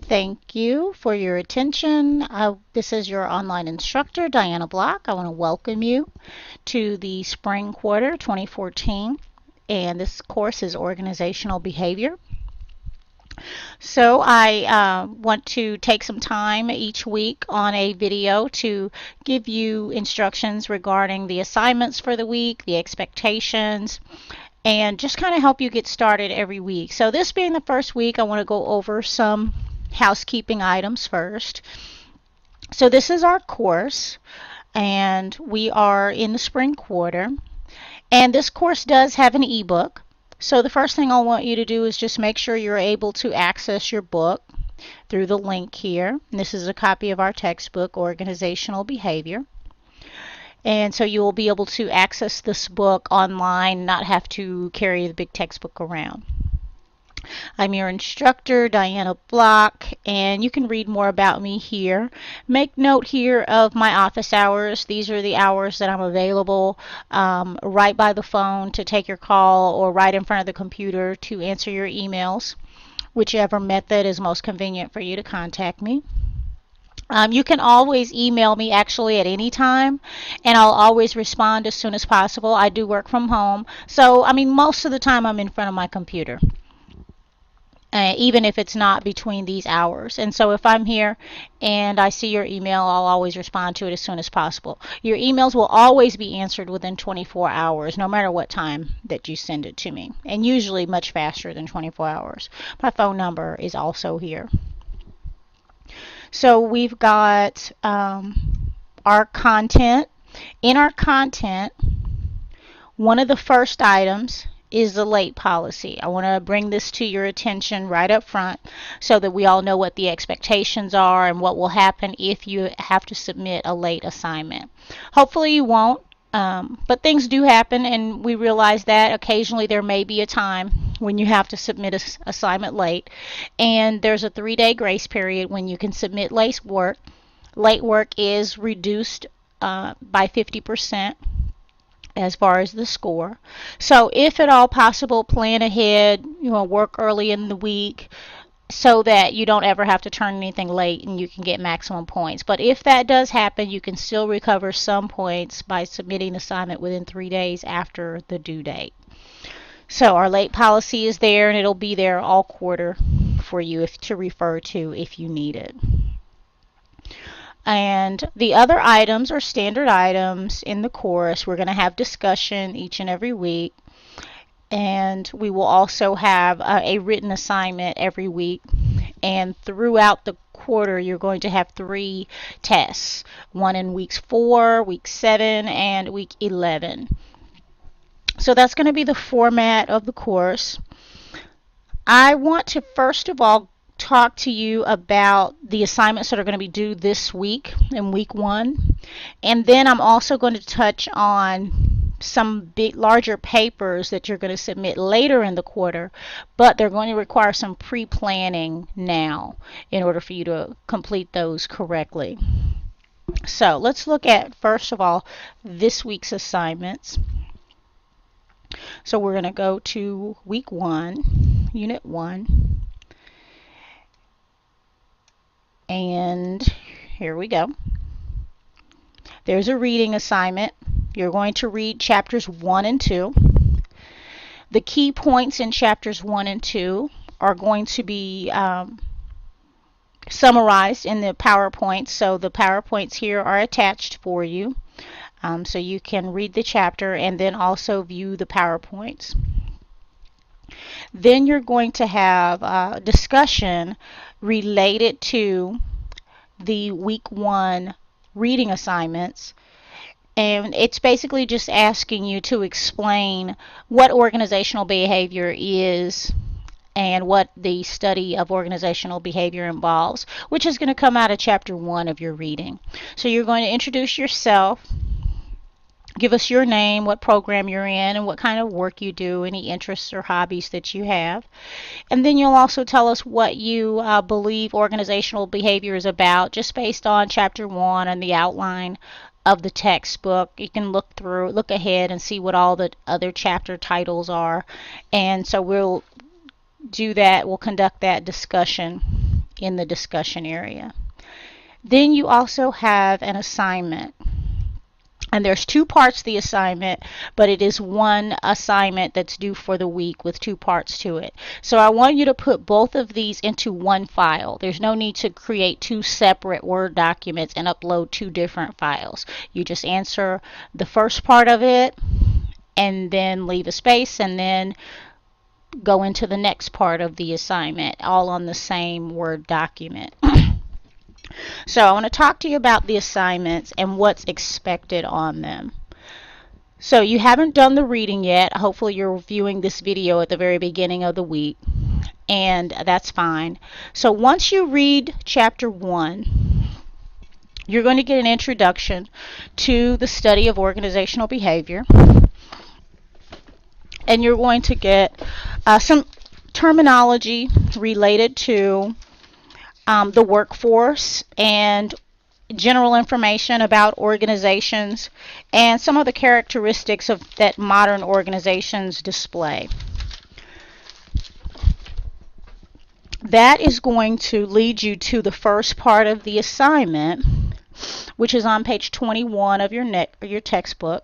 Thank you for your attention. This is your online instructor, Diana Block. I want to welcome you to the spring quarter 2014, and this course is organizational behavior. So I want to take some time each week on a video to give you instructions regarding the assignments for the week, the expectations, and just kind of help you get started every week. So this being the first week, I want to go over some housekeeping items first. So this is our course, and we are in the spring quarter. And this course does have an ebook. So the first thing I want you to do is just make sure you're able to access your book through the link here. And this is a copy of our textbook, Organizational Behavior. And so you will be able to access this book online, not have to carry the big textbook around. I'm your instructor, Diana Block, and you can read more about me here. Make note here of my office hours. These are the hours that I'm available right by the phone to take your call or right in front of the computer to answer your emails, whichever method is most convenient for you to contact me. You can always email me actually at any time, and I'll always respond as soon as possible. I do work from home, so I mean most of the time I'm in front of my computer. Even if it's not between these hours. And so if I'm here and I see your email, I'll always respond to it as soon as possible. Your emails will always be answered within 24 hours, no matter what time that you send it to me, and usually much faster than 24 hours. My phone number is also here. So we've got our content. In our content, one of the first items is the late policy. I want to bring this to your attention right up front so that we all know what the expectations are and what will happen if you have to submit a late assignment. Hopefully you won't, but things do happen, and we realize that occasionally there may be a time when you have to submit an assignment late, and there's a 3-day grace period when you can submit late work. Late work is reduced by 50% as far as the score. So if at all possible, plan ahead, work early in the week so that you don't ever have to turn anything late and you can get maximum points. But if that does happen, you can still recover some points by submitting the assignment within 3 days after the due date. So our late policy is there, and it'll be there all quarter for you to refer to if you need it. And the other items are standard items in the course. We're going to have discussion each and every week. And we will also have a written assignment every week. And throughout the quarter, you're going to have 3 tests. One in weeks 4, week 7, and week 11. So that's going to be the format of the course. I want to first of all talk to you about the assignments that are going to be due this week in week 1, and then I'm also going to touch on some larger papers that you're going to submit later in the quarter, but they're going to require some pre-planning now in order for you to complete those correctly. So let's look at first of all this week's assignments. So we're going to go to week 1, unit 1. And here we go. There's a reading assignment. You're going to read chapters 1 and 2. The key points in chapters 1 and 2 are going to be summarized in the PowerPoints. So the PowerPoints here are attached for you. So you can read the chapter and then also view the PowerPoints. Then you're going to have a discussion related to the week 1 reading assignments, and it's basically just asking you to explain what organizational behavior is and what the study of organizational behavior involves, which is going to come out of chapter 1 of your reading. So you're going to introduce yourself, give us your name, what program you're in, and what kind of work you do, any interests or hobbies that you have. And then you'll also tell us what you believe organizational behavior is about, just based on chapter 1 and the outline of the textbook. You can look ahead and see what all the other chapter titles are. And so we'll do that, we'll conduct that discussion in the discussion area. Then you also have an assignment. And there's two parts to the assignment, but it is one assignment that's due for the week with two parts to it. So I want you to put both of these into one file. There's no need to create two separate Word documents and upload two different files. You just answer the first part of it and then leave a space and then go into the next part of the assignment, all on the same Word document. So I want to talk to you about the assignments and what's expected on them. So you haven't done the reading yet. Hopefully you're viewing this video at the very beginning of the week, and that's fine. So once you read chapter 1, you're going to get an introduction to the study of organizational behavior, and you're going to get some terminology related to the workforce and general information about organizations and some of the characteristics that modern organizations display. That is going to lead you to the first part of the assignment, which is on page 21 of your textbook.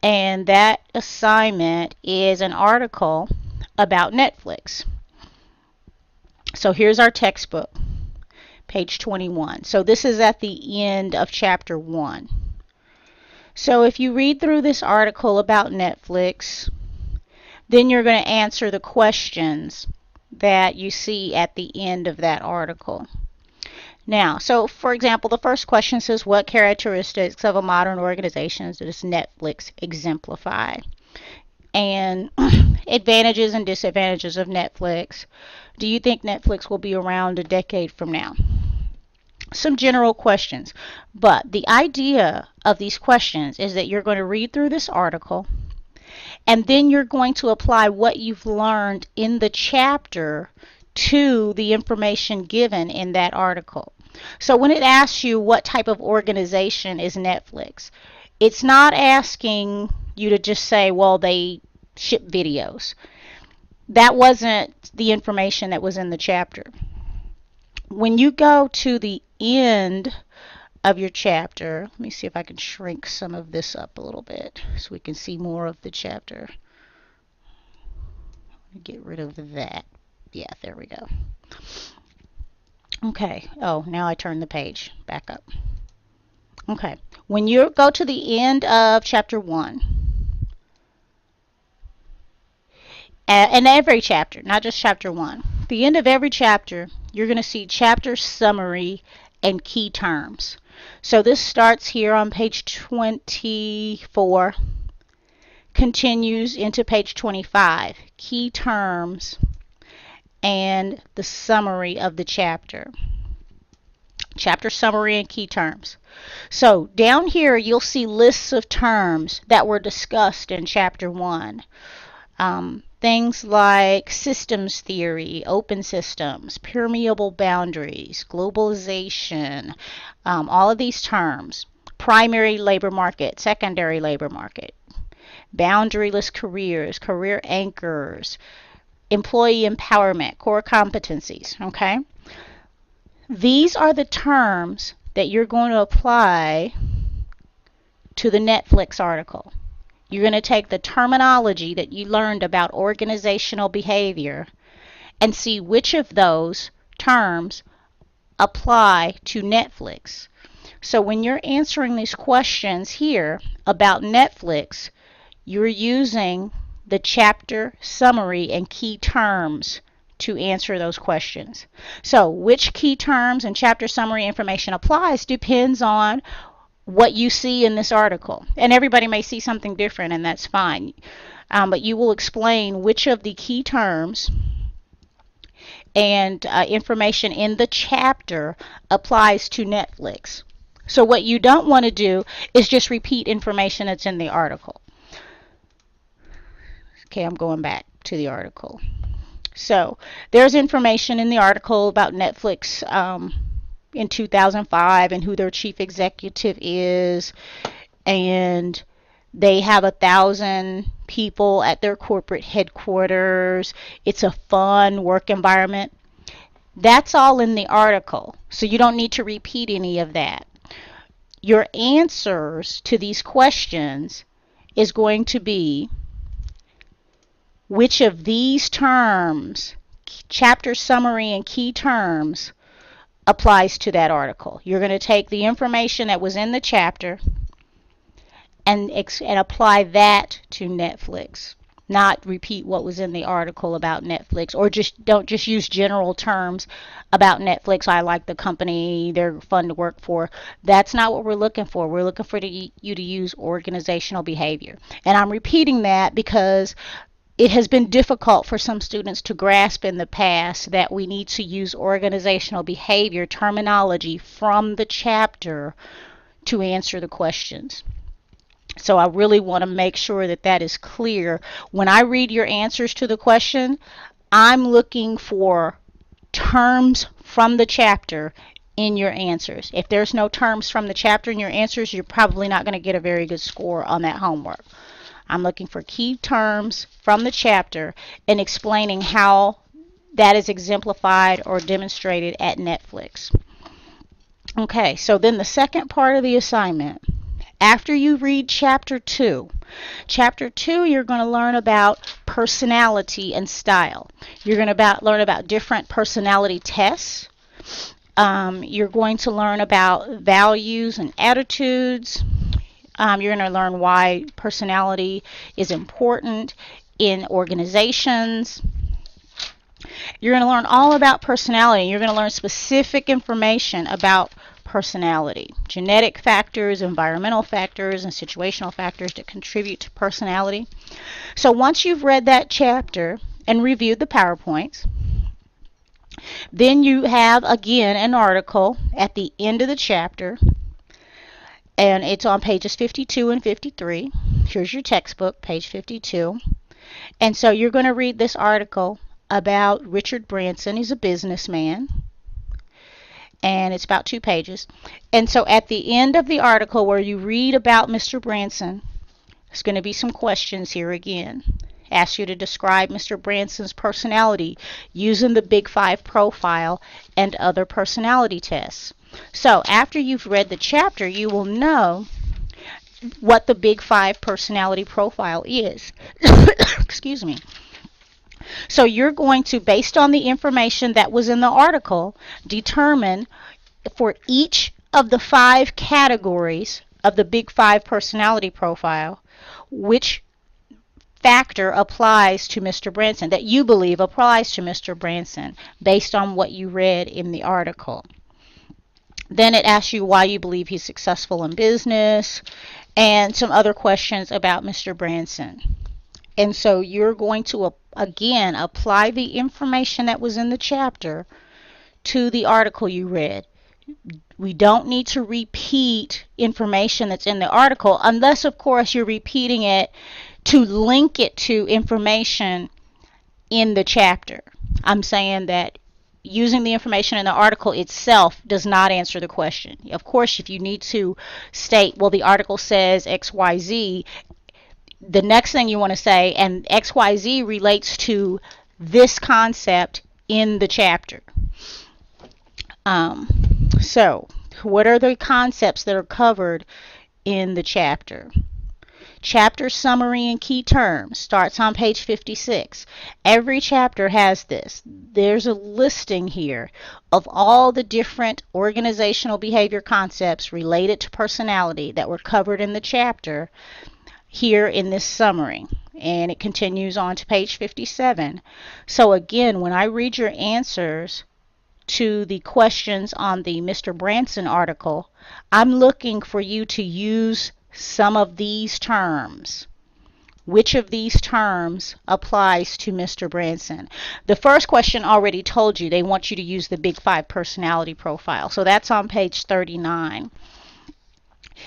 And that assignment is an article about Netflix. So here's our textbook, page 21. So this is at the end of chapter 1. So if you read through this article about Netflix, then you're going to answer the questions that you see at the end of that article. Now, so for example, the first question says, what characteristics of a modern organization does Netflix exemplify? And advantages and disadvantages of Netflix. Do you think Netflix will be around a decade from now? Some general questions. But the idea of these questions is that you're going to read through this article, and then you're going to apply what you've learned in the chapter to the information given in that article. So when it asks you what type of organization is Netflix, it's not asking you to just say, well, they ship videos. That wasn't the information that was in the chapter. When you go to the end of your chapter, let me see if I can shrink some of this up a little bit so we can see more of the chapter. Get rid of that. Yeah, there we go. Okay. Oh, now I turn the page back up. Okay. When you go to the end of chapter 1, and every chapter, not just chapter 1, the end of every chapter, you're going to see chapter summary and key terms. So this starts here on page 24, continues into page 25, key terms and the summary of the chapter. Chapter summary and key terms. So down here you'll see lists of terms that were discussed in chapter 1. Things like systems theory, open systems, permeable boundaries, globalization, all of these terms. Primary labor market, secondary labor market, boundaryless careers, career anchors, employee empowerment, core competencies, okay? These are the terms that you're going to apply to the Netflix article. You're going to take the terminology that you learned about organizational behavior and see which of those terms apply to Netflix. So when you're answering these questions here about Netflix, you're using the chapter summary and key terms to answer those questions. So which key terms and chapter summary information applies depends on what you see in this article. And everybody may see something different, and that's fine. But you will explain which of the key terms and information in the chapter applies to Netflix. So what you don't want to do is just repeat information that's in the article. Okay, I'm going back to the article. So there's information in the article about Netflix in 2005 and who their chief executive is, and they have 1,000 people at their corporate headquarters. It's a fun work environment. That's all in the article, so you don't need to repeat any of that. Your answers to these questions is going to be which of these terms, chapter summary and key terms, applies to that article. You're going to take the information that was in the chapter and apply that to Netflix. Not repeat what was in the article about Netflix, or don't just use general terms about Netflix. I like the company, they're fun to work for. That's not what we're looking for. We're looking for you to use organizational behavior. And I'm repeating that because it has been difficult for some students to grasp in the past that we need to use organizational behavior terminology from the chapter to answer the questions. So I really want to make sure that that is clear. When I read your answers to the question, I'm looking for terms from the chapter in your answers. If there's no terms from the chapter in your answers, you're probably not going to get a very good score on that homework. I'm looking for key terms from the chapter and explaining how that is exemplified or demonstrated at Netflix. Okay, so then the second part of the assignment, after you read chapter 2, you're going to learn about personality and style. You're going to learn about different personality tests. You're going to learn about values and attitudes. You're going to learn why personality is important in organizations. You're going to learn all about personality. You're going to learn specific information about personality, genetic factors, environmental factors, and situational factors that contribute to personality. So once you've read that chapter and reviewed the PowerPoints, then you have again an article at the end of the chapter, and it's on pages 52 and 53. Here's your textbook, page 52. And so you're going to read this article about Richard Branson. He's a businessman, and it's about 2 pages. And so at the end of the article where you read about Mr. Branson, there's going to be some questions here again. Ask you to describe Mr. Branson's personality using the Big 5 profile and other personality tests. So after you've read the chapter, you will know what the Big 5 personality profile is. Excuse me. So you're going to, based on the information that was in the article, determine for each of the 5 categories of the Big 5 personality profile which factor applies to Mr. Branson, that you believe applies to Mr. Branson based on what you read in the article. Then it asks you why you believe he's successful in business and some other questions about Mr. Branson. And so you're going to, again, apply the information that was in the chapter to the article you read. We don't need to repeat information that's in the article unless, of course, you're repeating it to link it to information in the chapter. I'm saying that using the information in the article itself does not answer the question. Of course, if you need to state, well, the article says XYZ, the next thing you want to say, and XYZ relates to this concept in the chapter. So, what are the concepts that are covered in the chapter? Chapter summary and key terms starts on page 56. Every chapter has this. There's a listing here of all the different organizational behavior concepts related to personality that were covered in the chapter here in this summary. And it continues on to page 57. So again, when I read your answers to the questions on the Mr. Branson article, I'm looking for you to use some of these terms. Which of these terms applies to Mr. Branson? The first question already told you they want you to use the Big 5 personality profile. So that's on page 39.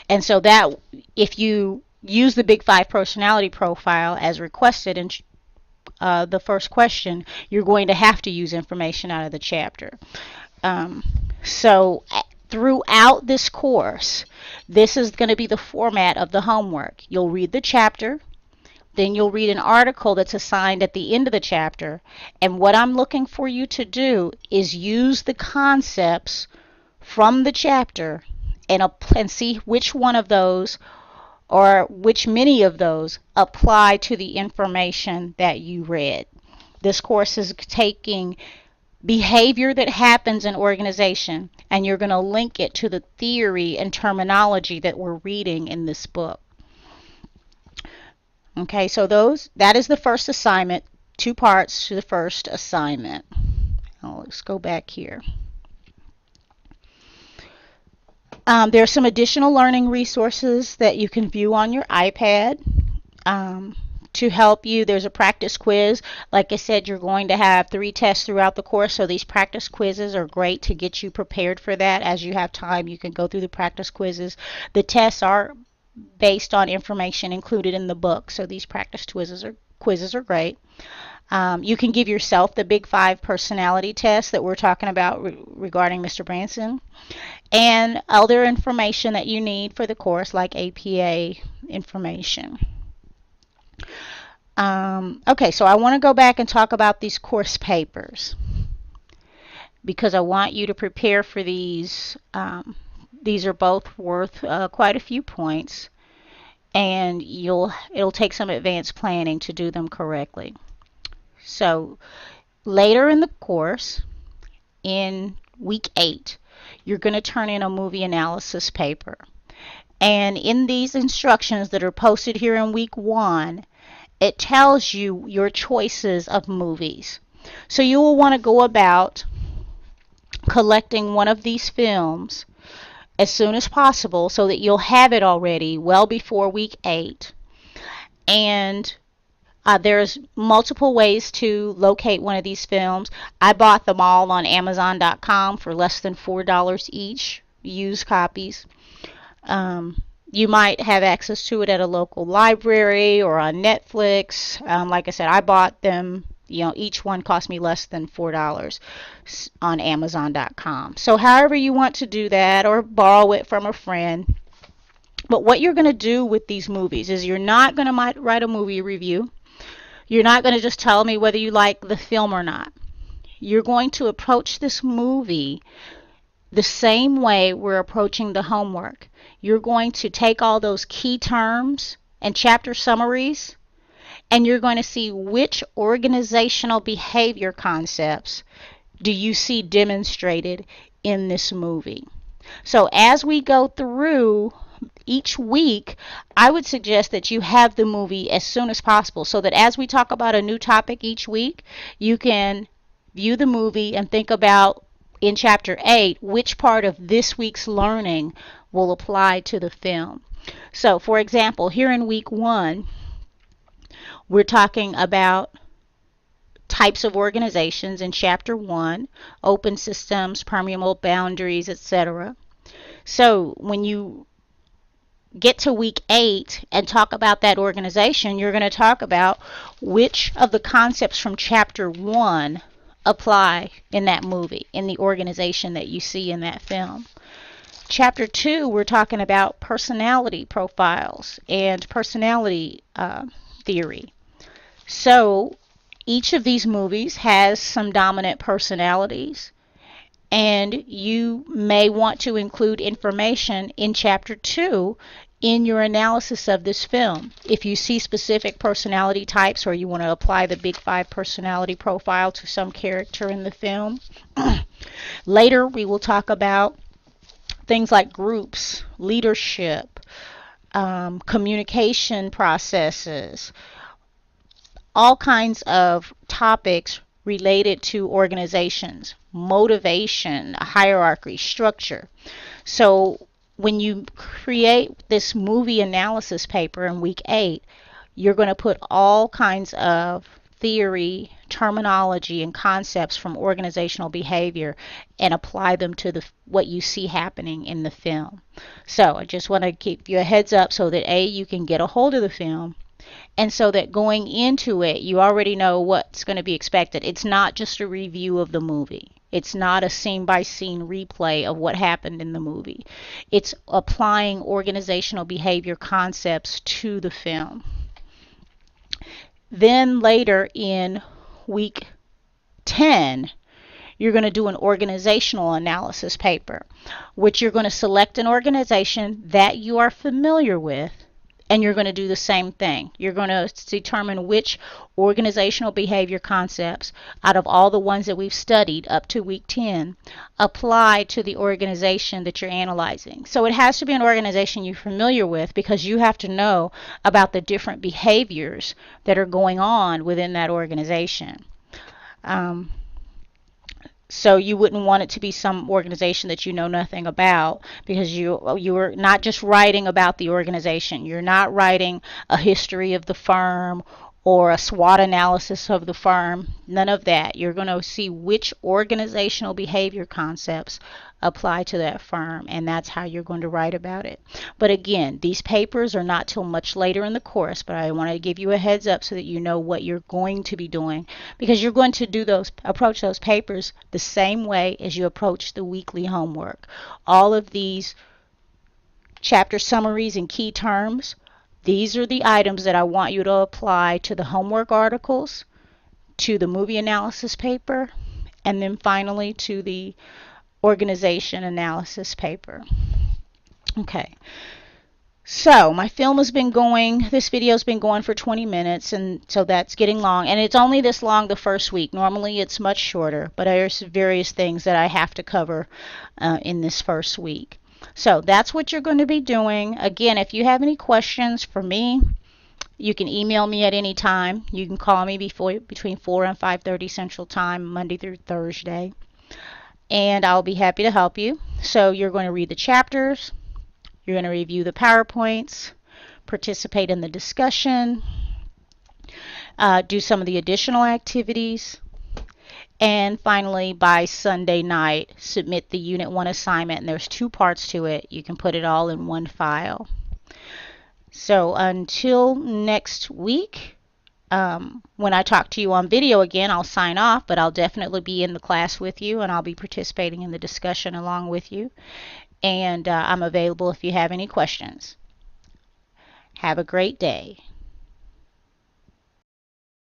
And so that if you use the Big 5 personality profile as requested in the first question, you're going to have to use information out of the chapter. So throughout this course, this is going to be the format of the homework. You'll read the chapter, Then you'll read an article that's assigned at the end of the chapter. And what I'm looking for you to do is use the concepts from the chapter and see which one of those or which many of those apply to the information that you read. This course is taking behavior that happens in organization, and you're going to link it to the theory and terminology that we're reading in this book. Okay, so that is the first assignment, 2 parts to the first assignment. Now let's go back here. There are some additional learning resources that you can view on your iPad to help you. There's a practice quiz. Like I said, you're going to have 3 tests throughout the course, so these practice quizzes are great to get you prepared for that. As you have time, you can go through the practice quizzes. The tests are based on information included in the book, so these practice quizzes are great. You can give yourself the Big 5 personality test that we're talking about regarding Mr. Branson, and other information that you need for the course, like APA information. Okay, so I want to go back and talk about these course papers because I want you to prepare for these. These are both worth quite a few points, and it'll take some advanced planning to do them correctly. So later in the course, in week 8, you're going to turn in a movie analysis paper. And in these instructions that are posted here in week 1, it tells you your choices of movies. So you will want to go about collecting one of these films as soon as possible so that you'll have it already well before week 8. And there's multiple ways to locate one of these films. I bought them all on Amazon.com for less than $4 each, used copies. You might have access to it at a local library or on Netflix. Like I said, I bought them. Each one cost me less than $4 on Amazon.com. So however you want to do that, or borrow it from a friend. But what you're going to do with these movies is you're not going to write a movie review. You're not going to just tell me whether you like the film or not. You're going to approach this movie the same way we're approaching the homework. You're going to take all those key terms and chapter summaries, and you're going to see which organizational behavior concepts do you see demonstrated in this movie. So as we go through each week, I would suggest that you have the movie as soon as possible so that as we talk about a new topic each week, you can view the movie and think about in chapter 8 which part of this week's learning will apply to the film. So for example, here in week 1, we're talking about types of organizations in chapter 1, open systems, permeable boundaries, etc. So when you get to week 8 and talk about that organization, you're going to talk about which of the concepts from chapter 1 apply in that movie, in the organization that you see in that film. Chapter 2, we're talking about personality profiles and personality theory. So each of these movies has some dominant personalities, and you may want to include information in chapter 2 in your analysis of this film. If you see specific personality types or you want to apply the Big 5 personality profile to some character in the film. Later we will talk about things like groups, leadership, communication processes, all kinds of topics related to organizations, motivation, hierarchy, structure. So when you create this movie analysis paper in week 8, you're going to put all kinds of theory, terminology, and concepts from organizational behavior and apply them to what you see happening in the film. So I just want to give you a heads up so that you can get a hold of the film, and so that going into it, you already know what's going to be expected. It's not just a review of the movie. It's not a scene-by-scene replay of what happened in the movie. It's applying organizational behavior concepts to the film. Then later in week 10, you're going to do an organizational analysis paper, which you're going to select an organization that you are familiar with, and you're going to do the same thing. You're going to determine which organizational behavior concepts out of all the ones that we've studied up to week 10 apply to the organization that you're analyzing. So it has to be an organization you're familiar with, because you have to know about the different behaviors that are going on within that organization. Um, so you wouldn't want it to be some organization that you know nothing about, because you're not just writing about the organization. You're not writing a history of the firm or a SWOT analysis of the firm. None of that. You're going to see which organizational behavior concepts apply to that firm, and that's how you're going to write about it. But again, these papers are not till much later in the course, but I want to give you a heads up so that you know what you're going to be doing, because you're going to approach those papers the same way as you approach the weekly homework. All of these chapter summaries and key terms, these are the items that I want you to apply to the homework articles, to the movie analysis paper, and then finally to the organization analysis paper. Okay. So my film has been going, this video has been going for 20 minutes, and so that's getting long. And it's only this long the first week. Normally it's much shorter, but there's various things that I have to cover in this first week. So that's what you're going to be doing. Again, if you have any questions for me, you can email me at any time. You can call me between 4 and 5:30 Central Time, Monday through Thursday, and I'll be happy to help you. So you're going to read the chapters, you're going to review the PowerPoints, participate in the discussion, do some of the additional activities, and finally by Sunday night submit the Unit 1 assignment. And there's 2 parts to it. You can put it all in one file. So until next week, when I talk to you on video again, I'll sign off, but I'll definitely be in the class with you, and I'll be participating in the discussion along with you. And I'm available if you have any questions. Have a great day.